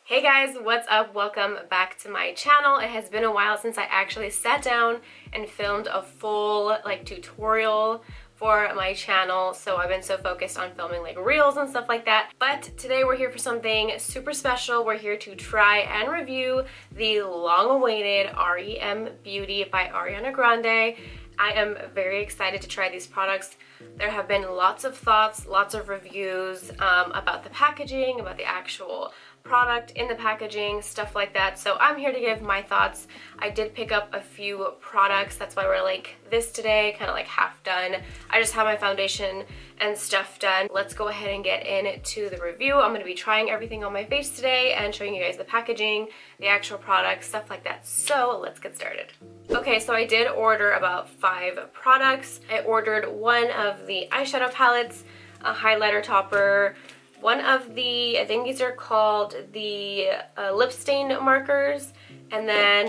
Hey guys, what's up? Welcome back to my channel. It has been a while since I actually sat down and filmed a full tutorial for my channel, so I've been so focused on filming reels and stuff like that. But today we're here for something super special. We're here to try and review the long-awaited R.E.M. Beauty by Ariana Grande. I am very excited to try these products. There have been lots of thoughts, lots of reviews about the packaging, about the actual product in the packaging, stuff like that. So I'm here to give my thoughts. I did pick up a few products. That's why we're like this today, kind of like half done. I just have my foundation and stuff done. Let's go ahead and get into the review. I'm going to be trying everything on my face today and showing you guys the packaging, the actual products, stuff like that. So let's get started. Okay, so I did order about 5 products. I ordered one of the eyeshadow palettes, a highlighter topper, one of the, I think these are called the lip stain markers, and then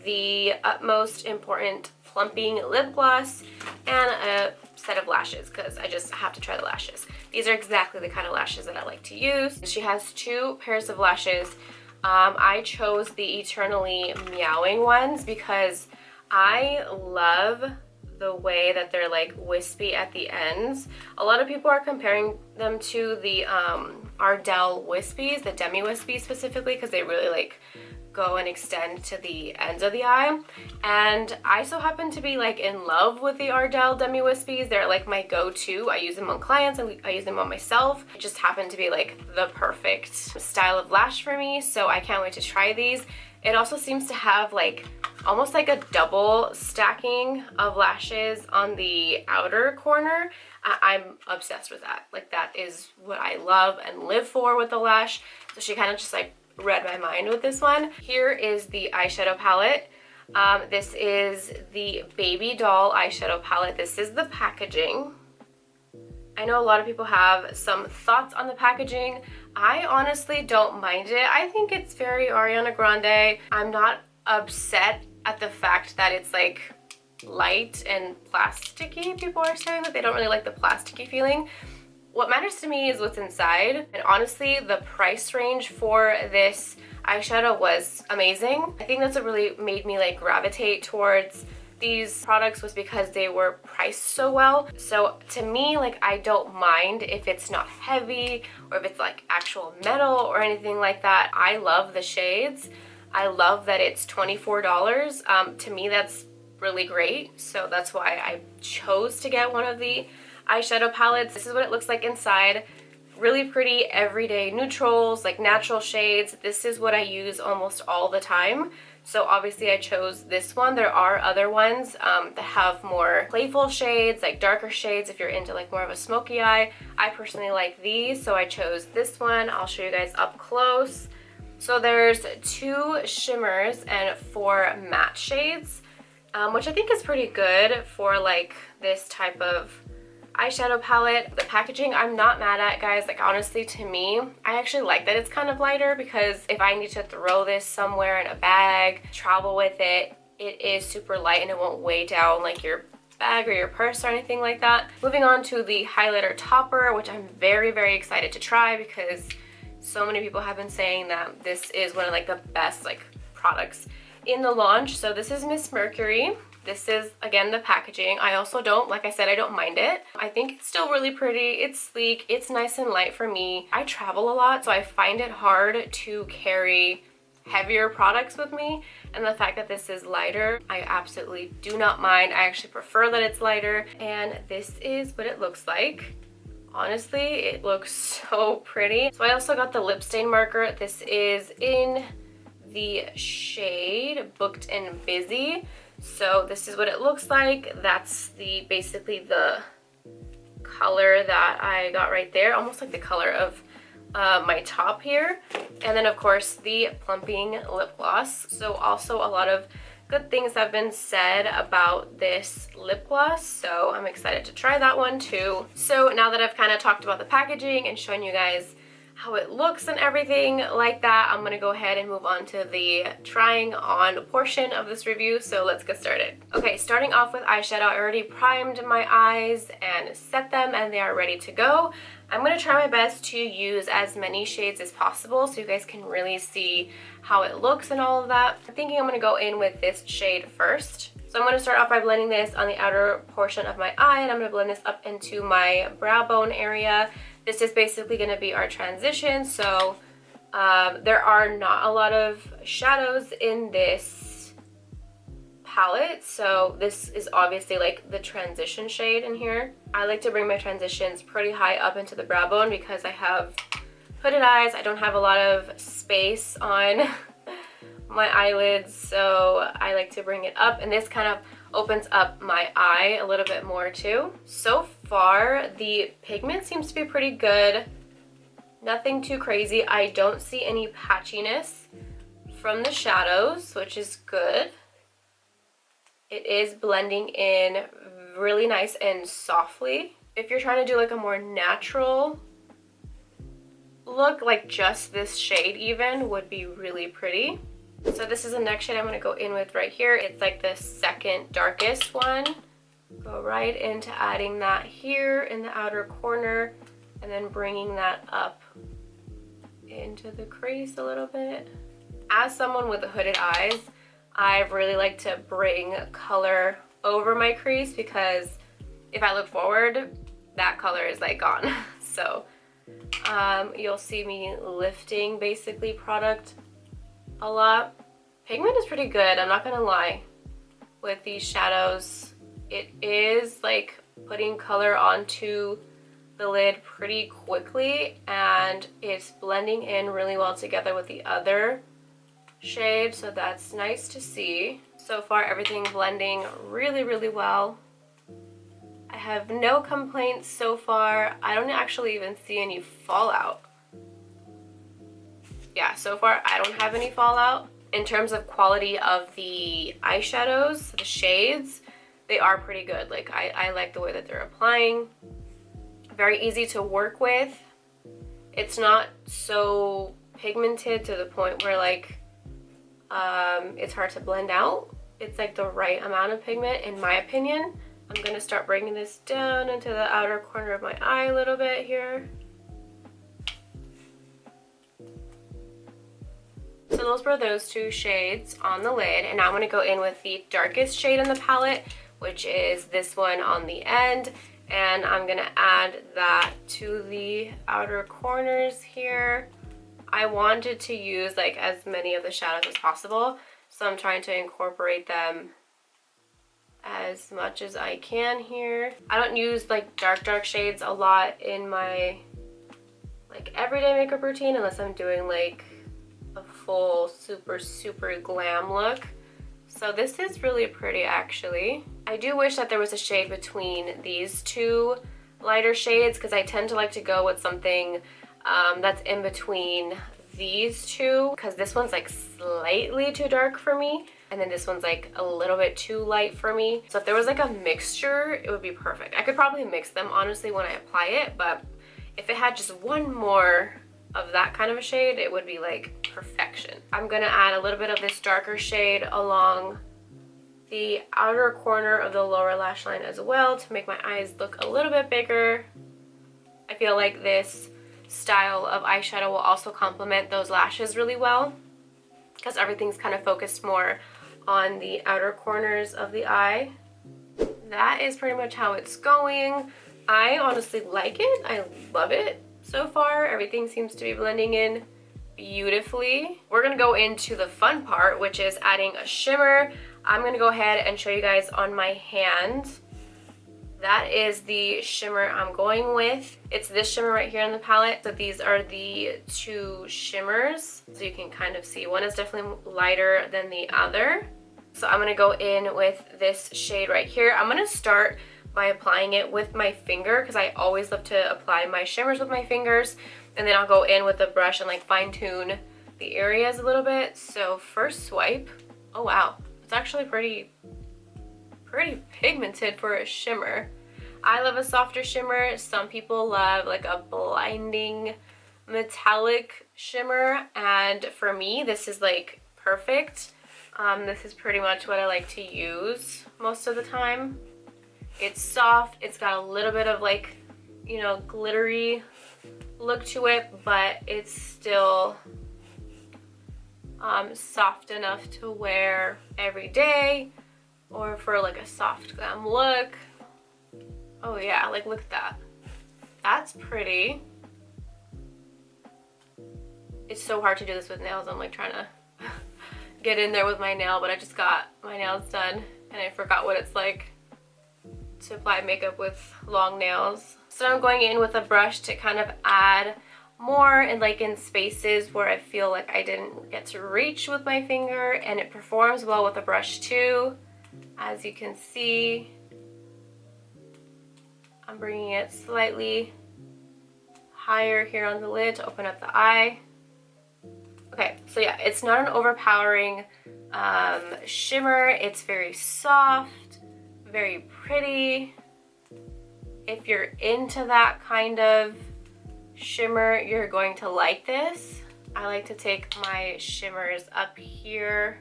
the utmost important plumping lip gloss, and a set of lashes because I just have to try the lashes. These are exactly the kind of lashes that I like to use. She has 2 pairs of lashes. I chose the Eternally Meowing ones because I love the way that they're wispy at the ends. A lot of people are comparing them to the Ardell wispies, the demi wispies specifically, because they really go and extend to the ends of the eye. And I so happen to be in love with the Ardell demi wispies. They're my go-to. I use them on clients and I use them on myself. It just happened to be the perfect style of lash for me, so I can't wait to try these. It also seems to have almost a double stacking of lashes on the outer corner. I'm obsessed with that. That is what I love and live for with the lash. So she kind of just read my mind with this one. Here is the eyeshadow palette. This is the BABYDOLL eyeshadow palette. This is the packaging. I know a lot of people have some thoughts on the packaging. I honestly don't mind it. I think it's very Ariana Grande. I'm not upset at the fact that it's light and plasticky. People are saying that they don't really like the plasticky feeling. What matters to me is what's inside, and honestly the price range for this eyeshadow was amazing. I think that's what really made me gravitate towards these products, was because they were priced so well. So to me, I don't mind if it's not heavy or if it's actual metal or anything like that. I love the shades. I love that it's $24. To me, that's really great. So that's why I chose to get one of the eyeshadow palettes. This is what it looks like inside. Really pretty everyday neutrals, natural shades. This is what I use almost all the time. So obviously I chose this one. There are other ones that have more playful shades, darker shades if you're into more of a smoky eye. I personally like these, so I chose this one. I'll show you guys up close. So there's 2 shimmers and 4 matte shades, which I think is pretty good for this type of eyeshadow palette. The packaging I'm not mad at, guys. Honestly, to me, I actually like that it's kind of lighter, because if I need to throw this somewhere in a bag, travel with it, it is super light and it won't weigh down your bag or your purse or anything like that. Moving on to the highlighter topper, which I'm very, very excited to try because so many people have been saying that this is one of the best products in the launch. So this is Miss Mercury. This is, again, the packaging. I also don't, like I said, I don't mind it. I think it's still really pretty. It's sleek. It's nice and light for me. I travel a lot, so I find it hard to carry heavier products with me. And the fact that this is lighter, I absolutely do not mind. I actually prefer that it's lighter. And this is what it looks like. Honestly, it looks so pretty. So I also got the lip stain marker. This is in the shade Booked and Busy. So this is what it looks like. That's basically the color that I got right there, almost the color of my top here. And then of course the plumping lip gloss. So also a lot of good things have been said about this lip gloss, so I'm excited to try that one too. So now that I've kind of talked about the packaging and shown you guys how it looks and everything like that, I'm gonna go ahead and move on to the trying on portion of this review, so let's get started. Okay, starting off with eyeshadow, I already primed my eyes and set them and they are ready to go. I'm going to try my best to use as many shades as possible so you guys can really see how it looks and all of that. I'm thinking I'm going to go in with this shade first. So I'm going to start off by blending this on the outer portion of my eye, and I'm going to blend this up into my brow bone area. This is basically going to be our transition, so there are not a lot of shadows in this palette, so this is obviously like the transition shade in here. I like to bring my transitions pretty high up into the brow bone because I have hooded eyes. I don't have a lot of space on my eyelids, so I like to bring it up, and this kind of opens up my eye a little bit more too. So far the pigment seems to be pretty good, nothing too crazy. I don't see any patchiness from the shadows, which is good. It is blending in really nice and softly. If you're trying to do like a more natural look, like just this shade even would be really pretty. So this is the next shade I'm going to go in with right here. It's like the second darkest one. Go right into adding that here in the outer corner and then bringing that up into the crease a little bit. As someone with hooded eyes, I really like to bring color over my crease because if I look forward, that color is like gone. So you'll see me lifting basically product a lot. Pigment is pretty good, I'm not gonna lie. With these shadows, it is like putting color onto the lid pretty quickly, and it's blending in really well together with the other shade, so that's nice to see. So far everything blending really, really well. I have no complaints so far. I don't actually even see any fallout. Yeah, so far I don't have any fallout. In terms of quality of the eyeshadows, the shades, they are pretty good. Like I like the way that they're applying. Very easy to work with. It's not so pigmented to the point where like it's hard to blend out. It's like the right amount of pigment in my opinion. I'm gonna start bringing this down into the outer corner of my eye a little bit here. So those were those two shades on the lid, and now I'm going to go in with the darkest shade in the palette, which is this one on the end, and I'm going to add that to the outer corners here. I wanted to use like as many of the shadows as possible, so I'm trying to incorporate them as much as I can here. I don't use like dark shades a lot in my like everyday makeup routine unless I'm doing like a full super glam look. So this is really pretty actually. I do wish that there was a shade between these two lighter shades because I tend to like to go with something that's in between these two, because this one's like slightly too dark for me and then this one's like a little bit too light for me. So if there was like a mixture, it would be perfect. I could probably mix them honestly when I apply it, but if it had just one more of that kind of a shade, it would be like perfection. I'm gonna add a little bit of this darker shade along the outer corner of the lower lash line as well to make my eyes look a little bit bigger. I feel like this style of eyeshadow will also complement those lashes really well because everything's kind of focused more on the outer corners of the eye. That is pretty much how it's going. I honestly like it. I love it. So far, everything seems to be blending in beautifully. We're gonna go into the fun part, which is adding a shimmer. I'm gonna go ahead and show you guys on my hand. That is the shimmer I'm going with. It's this shimmer right here in the palette. So these are the two shimmers. So you can kind of see one is definitely lighter than the other. So I'm gonna go in with this shade right here. I'm gonna start by applying it with my finger because I always love to apply my shimmers with my fingers, and then I'll go in with a brush and like fine tune the areas a little bit. So first swipe, oh wow, it's actually pretty pigmented for a shimmer. I love a softer shimmer. Some people love like a blinding metallic shimmer, and for me this is like perfect. This is pretty much what I like to use most of the time. It's soft, it's got a little bit of like, you know, glittery look to it, but it's still soft enough to wear every day or for like a soft glam look. Oh yeah, like look at that. That's pretty. It's so hard to do this with nails. I'm like trying to get in there with my nail, but I just got my nails done and I forgot what it's like to apply makeup with long nails. So I'm going in with a brush to kind of add more and like in spaces where I feel like I didn't get to reach with my finger, and it performs well with a brush too. As you can see, I'm bringing it slightly higher here on the lid to open up the eye. Okay, so yeah, it's not an overpowering shimmer. It's very soft, very pretty. If you're into that kind of shimmer, you're going to like this. I like to take my shimmers up here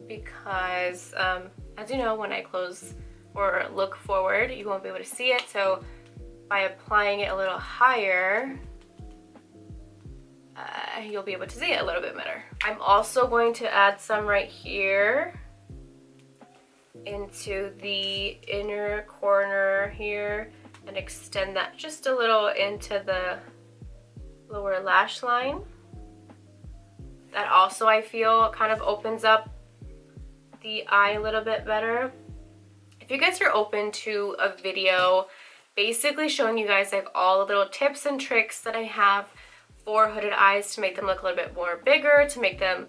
because, as you know, when I close or look forward, you won't be able to see it. So by applying it a little higher, you'll be able to see it a little bit better. I'm also going to add some right here into the inner corner here and extend that just a little into the lower lash line. That also, I feel, kind of opens up the eye a little bit better. If you guys are open to a video basically showing you guys like all the little tips and tricks that I have for hooded eyes to make them look a little bit more bigger, to make them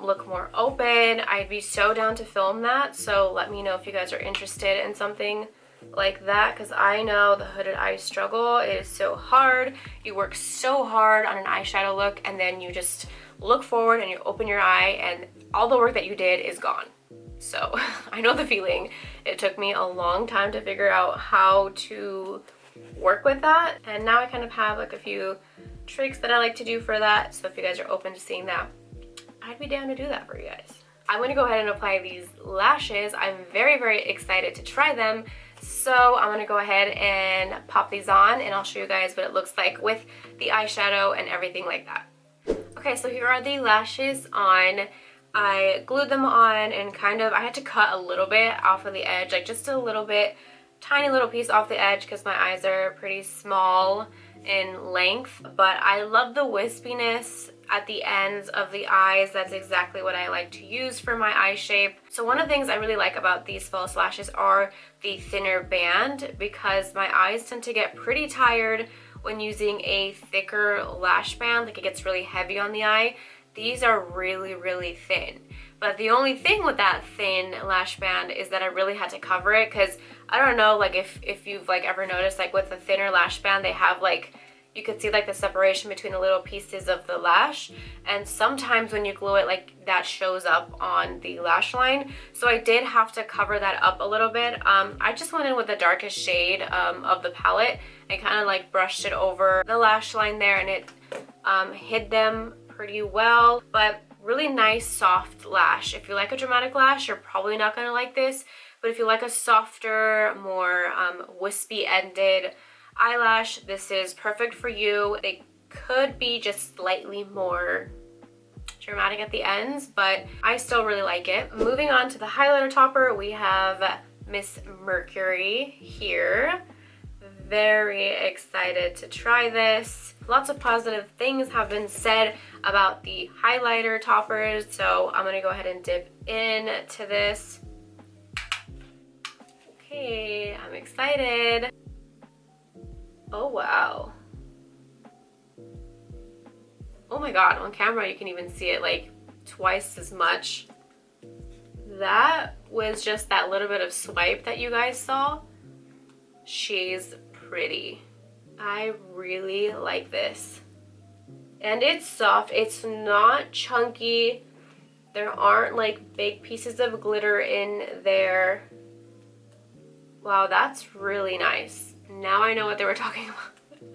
look more open, I'd be so down to film that. So let me know if you guys are interested in something like that, because I know the hooded eye struggle is so hard. You work so hard on an eyeshadow look and then you just look forward and you open your eye and all the work that you did is gone. So I know the feeling. It took me a long time to figure out how to work with that, and now I kind of have like a few tricks that I like to do for that. So if you guys are open to seeing that, I'd be down to do that for you guys. I'm going to go ahead and apply these lashes. I'm very, very excited to try them. So I'm going to go ahead and pop these on and I'll show you guys what it looks like with the eyeshadow and everything like that. Okay, so here are the lashes on. I glued them on and kind of, I had to cut a little bit off of the edge, like just a little bit, tiny little piece off the edge because my eyes are pretty small in length, but I love the wispiness at the ends of the eyes. That's exactly what I like to use for my eye shape. So one of the things I really like about these false lashes are the thinner band, because my eyes tend to get pretty tired when using a thicker lash band, like it gets really heavy on the eye. These are really, really thin. But the only thing with that thin lash band is that I really had to cover it, because I don't know, like if you've like ever noticed, like with the thinner lash band, they have like, you could see like the separation between the little pieces of the lash, and sometimes when you glue it, like that shows up on the lash line. So I did have to cover that up a little bit. I just went in with the darkest shade of the palette and kind of like brushed it over the lash line there, and it hid them pretty well. But really nice soft lash. If you like a dramatic lash, you're probably not going to like this, but if you like a softer, more wispy ended eyelash, this is perfect for you. They could be just slightly more dramatic at the ends, but I still really like it. Moving on to the highlighter topper, we have Miss Mercury here. Very excited to try this. Lots of positive things have been said about the highlighter toppers, so I'm gonna go ahead and dip into this. Okay, I'm excited. Oh wow. Oh my god, on camera you can even see it like twice as much. That was just that little bit of swipe that you guys saw. She's pretty. I really like this. And it's soft, it's not chunky. There aren't like big pieces of glitter in there. Wow, that's really nice. Now I know what they were talking about.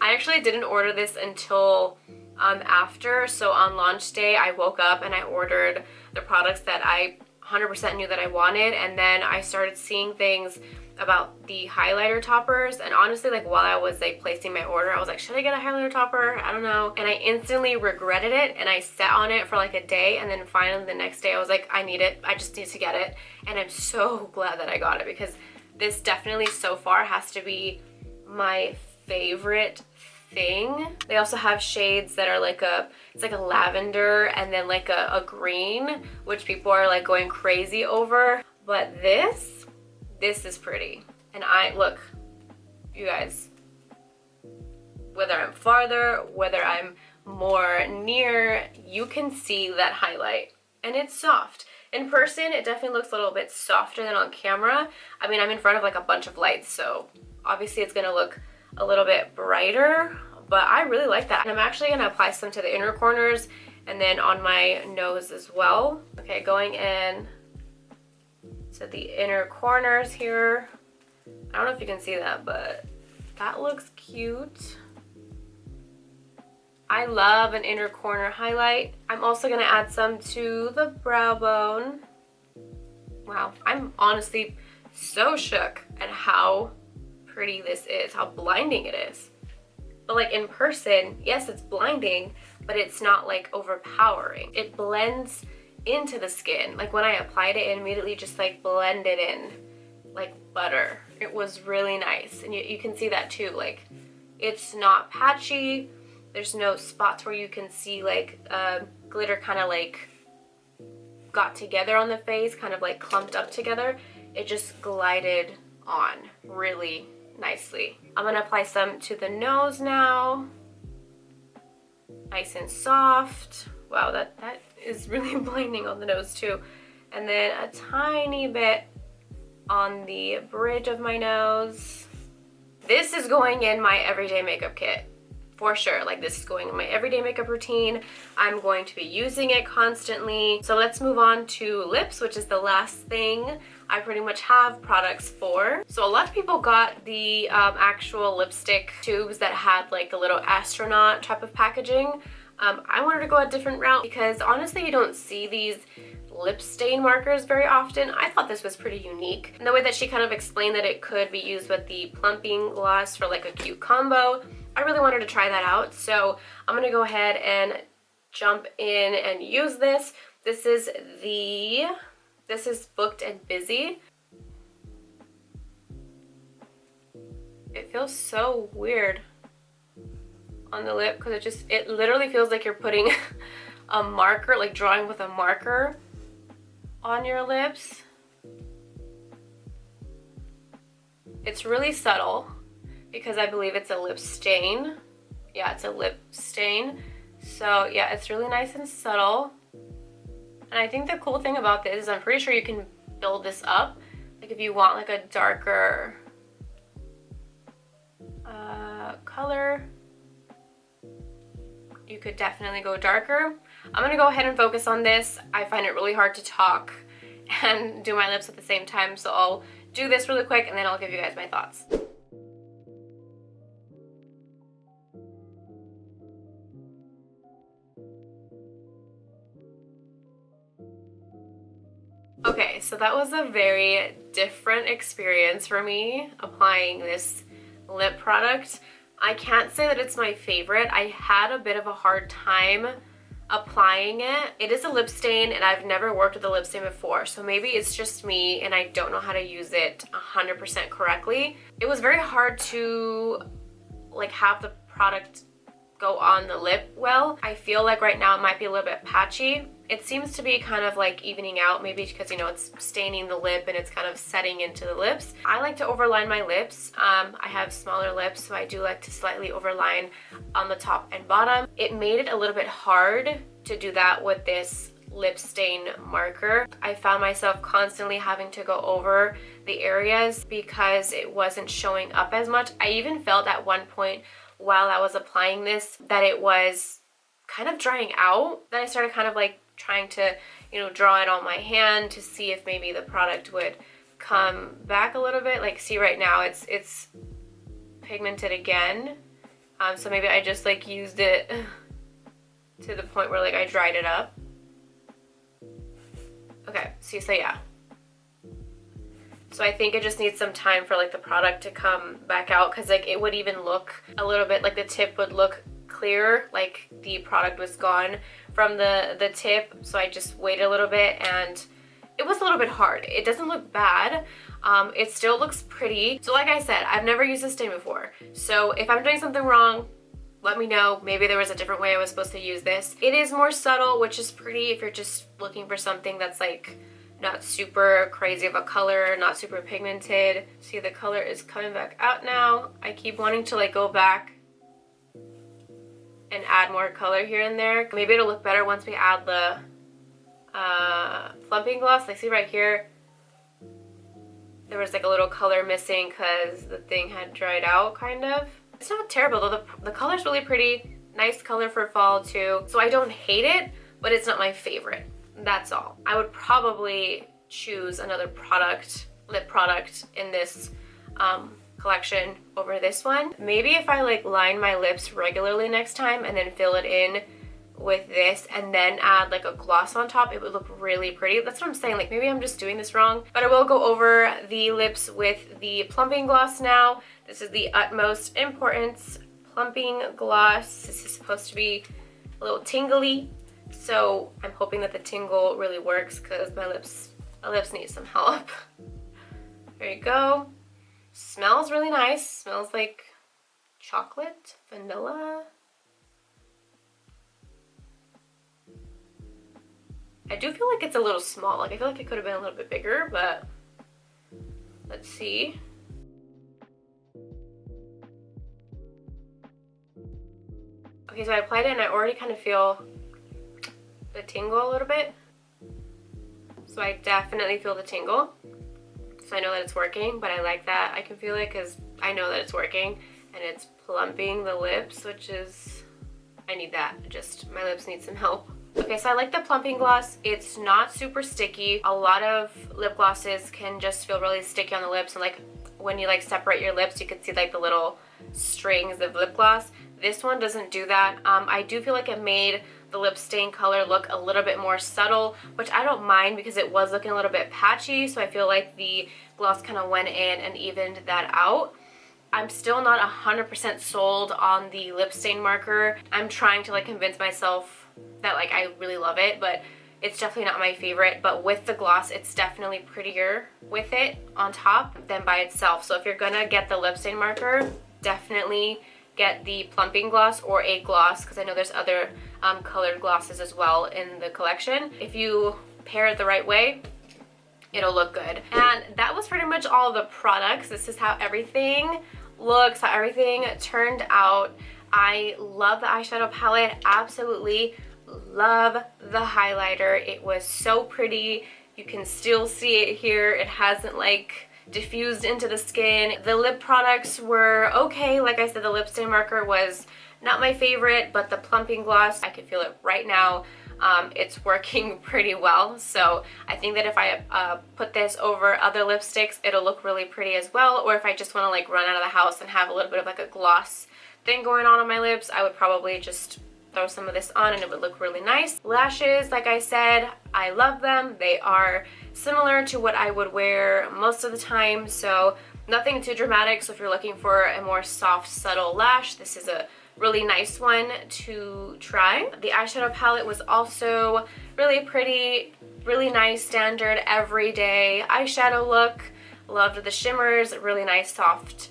I actually didn't order this until after, so on launch day I woke up and I ordered the products that I 100% knew that I wanted. And then I started seeing things about the highlighter toppers, and honestly, like while I was like placing my order, I was like, should I get a highlighter topper? I don't know. And I instantly regretted it, and I sat on it for like a day, and then finally the next day I was like, I need it. I just need to get it. And I'm so glad that I got it, because this definitely so far has to be my favorite thing. They also have shades that are like it's like a lavender and then like a green, which people are like going crazy over. But this is pretty. And look, you guys, whether I'm farther, whether I'm more near, you can see that highlight, and it's soft. In person, it definitely looks a little bit softer than on camera. I mean, I'm in front of like a bunch of lights, so obviously it's gonna look a little bit brighter, but I really like that. And I'm actually gonna apply some to the inner corners and then on my nose as well. Okay, going in to the inner corners here. I don't know if you can see that, but that looks cute. I love an inner corner highlight. I'm also gonna add some to the brow bone. Wow, I'm honestly so shook at how pretty this is, how blinding it is. But like in person, yes, it's blinding, but it's not like overpowering. It blends into the skin. Like when I applied it, it immediately just like blended in like butter. It was really nice, and you can see that too. Like it's not patchy. There's no spots where you can see like glitter kind of like got together on the face, kind of like clumped up together. It just glided on really nicely. I'm gonna apply some to the nose now. Nice and soft. Wow, that is really blinding on the nose too. And then a tiny bit on the bridge of my nose. This is going in my everyday makeup kit. For sure, like this is going in my everyday makeup routine. I'm going to be using it constantly. So let's move on to lips, which is the last thing I pretty much have products for. So a lot of people got the actual lipstick tubes that had like the little astronaut type of packaging. I wanted to go a different route because honestly you don't see these lip stain markers very often. I thought this was pretty unique. And the way that she kind of explained that it could be used with the plumping gloss for like a cute combo, I really wanted to try that out. So I'm gonna go ahead and jump in and use this. This is Booked and Busy. It feels so weird on the lip because it literally feels like you're putting a marker, like drawing with a marker on your lips. It's really subtle because I believe it's a lip stain. Yeah, it's a lip stain. So yeah, it's really nice and subtle. And I think the cool thing about this is I'm pretty sure you can build this up. Like if you want like a darker color, you could definitely go darker. I'm gonna go ahead and focus on this. I find it really hard to talk and do my lips at the same time, so I'll do this really quick and then I'll give you guys my thoughts. Okay, so that was a very different experience for me applying this lip product. I can't say that it's my favorite. I had a bit of a hard time applying it. It is a lip stain and I've never worked with a lip stain before, so maybe it's just me and I don't know how to use it 100% correctly. It was very hard to like have the product go on the lip well. I feel like right now it might be a little bit patchy. It seems to be kind of like evening out, maybe because, you know, it's staining the lip and it's kind of setting into the lips. I like to overline my lips. I have smaller lips, so I do like to slightly overline on the top and bottom. It made it a little bit hard to do that with this lip stain marker. I found myself constantly having to go over the areas because it wasn't showing up as much. I even felt at one point while I was applying this that it was kind of drying out. Then I started kind of like trying to, you know, draw it on my hand to see if maybe the product would come back a little bit. Like, see right now it's pigmented again. So maybe I just like used it to the point where like I dried it up. Okay, see, so yeah. So I think it just needs some time for like the product to come back out, because like it would even look a little bit like the tip would look clearer, like the product was gone from the tip. So I just waited a little bit and it was a little bit hard. It doesn't look bad. It still looks pretty. So like I said, I've never used this stain before. So if I'm doing something wrong, let me know. Maybe there was a different way I was supposed to use this. It is more subtle, which is pretty if you're just looking for something that's like not super crazy of a color, not super pigmented. See, the color is coming back out now. I keep wanting to like go back and add more color here and there. Maybe it'll look better once we add the plumping gloss. Like see right here, there was like a little color missing because the thing had dried out kind of. It's not terrible though. The color's really pretty. Nice color for fall too. So I don't hate it, but it's not my favorite. That's all. I would probably choose another product, lip product in this collection over this one. Maybe if I like line my lips regularly next time and then fill it in with this and then add like a gloss on top, it would look really pretty. That's what I'm saying. Like maybe I'm just doing this wrong, but I will go over the lips with the plumping gloss now. This is the Utmost Importance plumping gloss. This is supposed to be a little tingly. So I'm hoping that the tingle really works because my lips need some help. There you go. Smells really nice. Smells like chocolate, vanilla. I do feel like it's a little small. Like I feel like it could have been a little bit bigger, but let's see. Okay, so I applied it and I already kind of feel the tingle a little bit. So I definitely feel the tingle. So I know that it's working, but I like that I can feel it because I know that it's working and it's plumping the lips, which is, I need that. Just my lips need some help. Okay, so I like the plumping gloss. It's not super sticky. A lot of lip glosses can just feel really sticky on the lips, and like when you like separate your lips, you can see like the little strings of lip gloss. This one doesn't do that. I do feel like it made the lip stain color look a little bit more subtle, which I don't mind because it was looking a little bit patchy, so I feel like the gloss kind of went in and evened that out. I'm still not 100% sold on the lip stain marker. I'm trying to like convince myself that like I really love it, but it's definitely not my favorite. But with the gloss, it's definitely prettier with it on top than by itself. So if you're gonna get the lip stain marker, definitely get the plumping gloss or a gloss, because I know there's other colored glosses as well in the collection. If you pair it the right way, it'll look good. And that was pretty much all the products. This is how everything looks, how everything turned out. I love the eyeshadow palette, absolutely love the highlighter. It was so pretty. You can still see it here. It hasn't like diffused into the skin. The lip products were okay. Like I said, the lip stain marker was not my favorite, but the plumping gloss, I can feel it right now. It's working pretty well. So I think that if I put this over other lipsticks, it'll look really pretty as well. Or if I just want to like run out of the house and have a little bit of like a gloss thing going on my lips, I would probably just throw some of this on and it would look really nice. Lashes, like I said, I love them. They are similar to what I would wear most of the time, so nothing too dramatic. So if you're looking for a more soft, subtle lash, this is a really nice one to try. The eyeshadow palette was also really pretty, really nice, standard, everyday eyeshadow look. Loved the shimmers, really nice, soft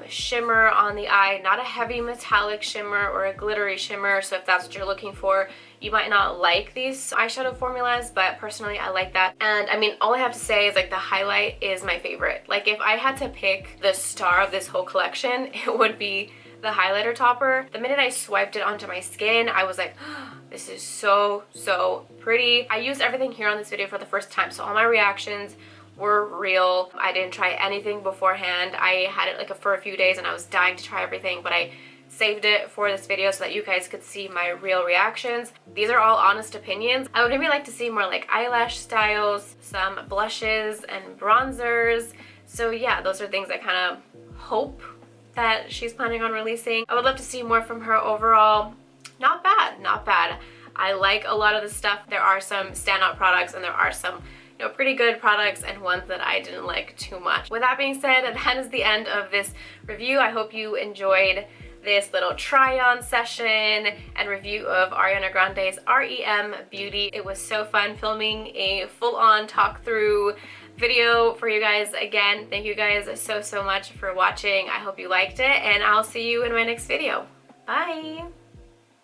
shimmer on the eye, not a heavy metallic shimmer or a glittery shimmer. So if that's what you're looking for, you might not like these eyeshadow formulas, but personally I like that. And I mean, all I have to say is like the highlight is my favorite. Like if I had to pick the star of this whole collection, it would be the highlighter topper. The minute I swiped it onto my skin, I was like, oh, this is so pretty. I used everything here on this video for the first time, so all my reactions were real. I didn't try anything beforehand. I had it like for a few days and I was dying to try everything, but I saved it for this video so that you guys could see my real reactions. These are all honest opinions. I would maybe like to see more like eyelash styles, some blushes and bronzers. So yeah, those are things I kind of hope that she's planning on releasing. I would love to see more from her overall. Not bad, not bad. I like a lot of the stuff. There are some standout products and there are some pretty good products and ones that I didn't like too much. With that being said, that is the end of this review. I hope you enjoyed this little try-on session and review of Ariana Grande's R.E.M. Beauty. It was so fun filming a full-on talk-through video for you guys. Again, thank you guys so much for watching. I hope you liked it, and I'll see you in my next video. Bye!